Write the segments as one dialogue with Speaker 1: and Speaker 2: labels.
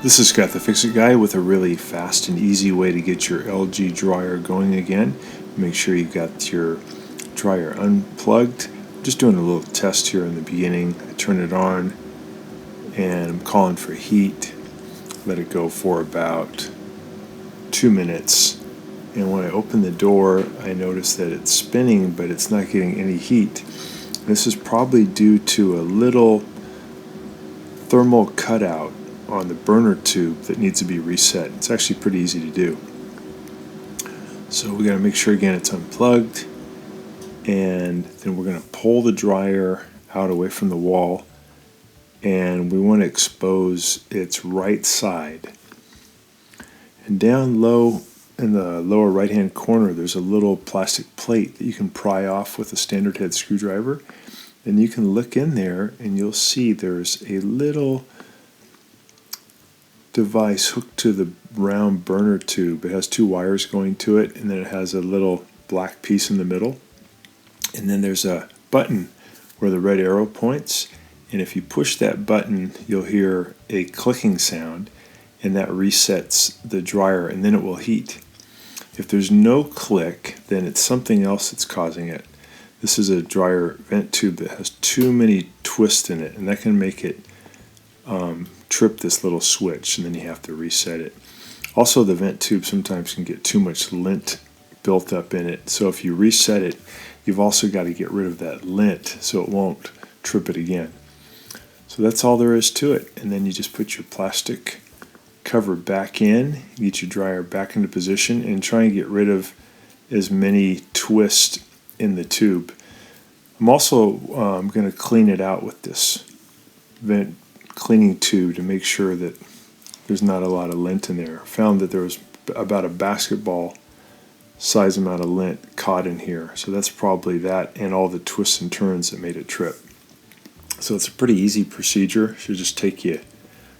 Speaker 1: This is Scott the Fix-It Guy with a really fast and easy way to get your LG dryer going again. Make sure you got your dryer unplugged. Just doing a little test here in the beginning. I turn it on and I'm calling for heat. Let it go for about 2 minutes. And when I open the door, I notice that it's spinning, but it's not getting any heat. This is probably due to a little thermal cutout on the burner tube that needs to be reset. It's actually pretty easy to do. So we got to make sure again it's unplugged, and then we're going to pull the dryer out away from the wall, and we want to expose its right side. And down low in the lower right hand corner there's a little plastic plate that you can pry off with a standard head screwdriver, and you can look in there and you'll see there's a little device hooked to the round burner tube. It has 2 wires going to it, and then it has a little black piece in the middle, and then there's a button where the red arrow points, and if you push that button you'll hear a clicking sound, and that resets the dryer, and then it will heat. If there's no click, then it's something else that's causing it. This is a dryer vent tube that has too many twists in it, and that can make it trip this little switch, and then you have to reset it. Also, the vent tube sometimes can get too much lint built up in it, so if you reset it, you've also got to get rid of that lint so it won't trip it again. So that's all there is to it, and then you just put your plastic cover back in, get your dryer back into position, and try and get rid of as many twists in the tube. I'm also going to clean it out with this vent cleaning tube to make sure that there's not a lot of lint in there. I found that there was about a basketball size amount of lint caught in here, so that's probably that and all the twists and turns that made it trip. So it's a pretty easy procedure. It should just take you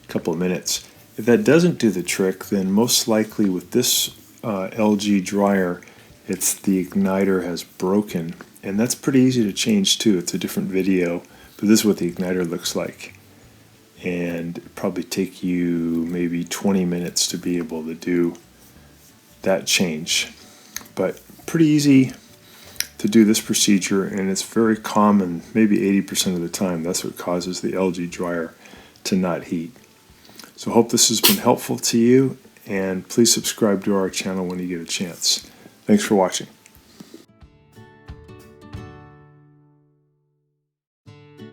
Speaker 1: a couple of minutes. If that doesn't do the trick, then most likely with this LG dryer, it's the igniter has broken, and that's pretty easy to change too. It's a different video, but this is what the igniter looks like, and it'd probably take you maybe 20 minutes to be able to do that change. But pretty easy to do this procedure, and it's very common. Maybe 80% of the time that's what causes the LG dryer to not heat. So I hope this has been helpful to you, and please subscribe to our channel when you get a chance. Thanks for watching.